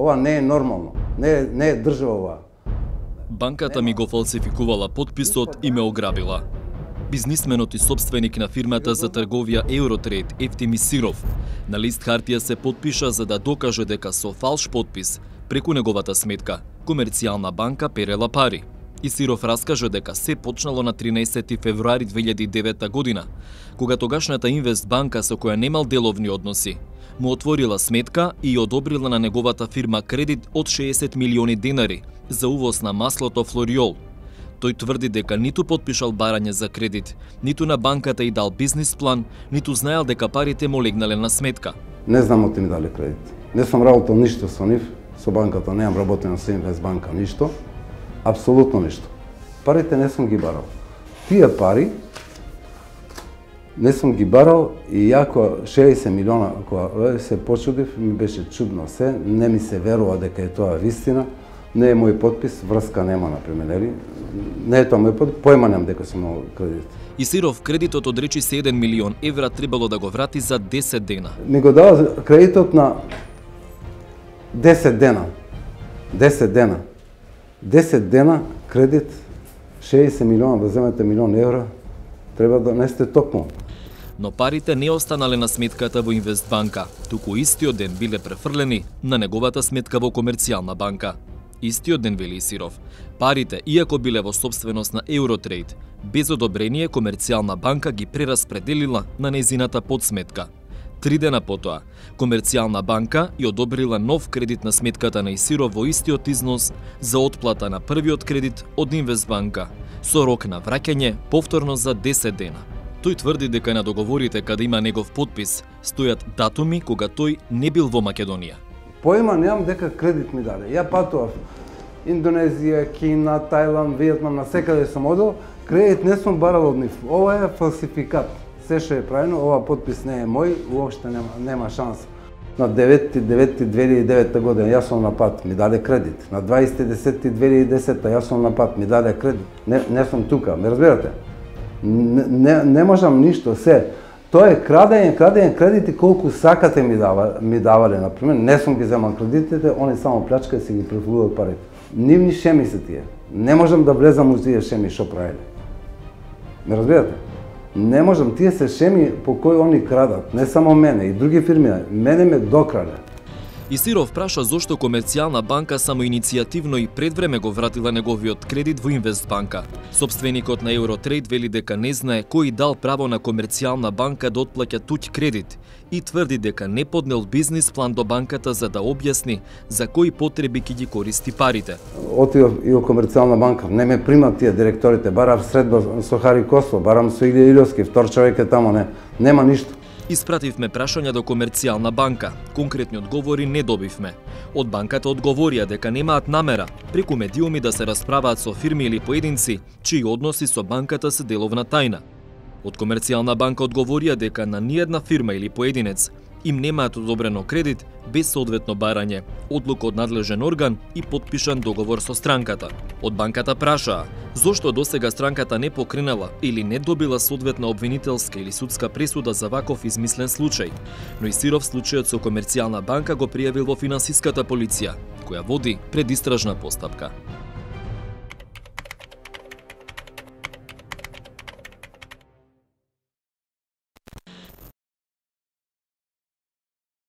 Ова не е нормално. Не е држава ова. Банката ми го фалсификувала подписот и ме ограбила. Бизнисменот и собственик на фирмата за трговија Eurotrade, Евтим Исиров, на лист хартија се потпиша за да докаже дека со фалш подпис преку неговата сметка Комерцијална банка перела пари. Исиров раскаже дека се почнало на 13 февруари 2009 година, кога тогашната Инвестбанка со која немал деловни односи, му отворила сметка и одобрила на неговата фирма кредит од 60 милиони денари за увоз на маслото Флориол. Тој тврди дека ниту потпишал барање за кредит, ниту на банката и дал бизнис план, ниту знаел дека парите му легнале на сметка. Не знам оти ми дали кредит. Не сум работел ништо со нив, со банката немам работено со Инвестбанка ништо, апсолутно ништо. Парите не сум ги барал. Тие пари не сум ги барал и јако 60 милиона, кога се почудив, ми беше чудно се, не ми се верува дека е тоа вистина. Не е мој подпис, врска нема, например, нели? Не е тоа мој подпис, појма немам дека сум имал кредит. Исиров кредитот од речи 1 милион евра требало да го врати за 10 дена. Ми го дава кредитот на 10 дена. 10 дена. 10 дена кредит, 60 милиона, да земете милион евра, треба да не сте токму. Но парите не останале на сметката во Инвестбанка, туку истиот ден биле префрлени на неговата сметка во Комерцијална банка. Истиот ден, вели Исиров, парите, иако биле во собственост на Eurotrade, без одобрение Комерцијална банка ги прераспределила на незината подсметка. 3 дена потоа, Комерцијална банка ја одобрила нов кредит на сметката на Исиров во истиот износ за отплата на првиот кредит од Инвестбанка, со рок на враќање повторно за 10 дена. Тој тврди дека на договорите каде има негов подпис стојат датуми кога тој не бил во Македонија. Појма немам дека кредит ми даде. Ја патував Индонезија, Кина, Тајланд, Виетнам, на секаде сум одел, кредит не сум барал од нив. Ова е фалсификат. Се што е правено, ова подпис не е мој, уопште нема шанс. На 9.9.2009 година јас сум на пат, ми даде кредит. На 20.10.2010 јас сум на пат, ми даде кредит. Не сум тука, ме разбирате? Не можам ништо, се. Тоа е крадење кредити колку сакате ми давале, например. Не сум ги земал кредитите, они само плячка и си ги префлуваат парите. Нивни шеми се тие. Не можам да влезам у тие шеми што правеле. Ме разбирате? Не можам, тие се шеми по кои они крадат. Не само мене, и други фирми. Мене ме докрале. Исиров праша зошто Комерцијална банка само иницијативно и пред време го вратила неговиот кредит во Инвестбанка. Собственикот на Eurotrade вели дека не знае кој дал право на Комерцијална банка да отплаќа туѓ кредит и тврди дека не поднел бизнис план до банката за да објасни за кои потреби ќе ги користи парите. Отидов и во Комерцијална банка, не ме примат тие директорите, барам средба со Хари Косо, барам со Илија Илјовски, втор човек е тамо, нема ништо. Испративме прашања до Комерцијална банка. Конкретни одговори не добивме. Од банката одговорија дека немаат намера преку медиуми да се расправаат со фирми или поединци чии односи со банката се деловна тајна. Од Комерцијална банка одговорија дека на ниедна фирма или поединец им немаат одобрено кредит без соодветно барање, одлука од надлежен орган и потпишан договор со странката. Од банката прашаа зошто досега странката не покренала или не добила соодветна обвинителска или судска пресуда за ваков измислен случај. Но Исиров случајот со Комерцијална банка го пријавил во финансиската полиција, која води предистражна постапка.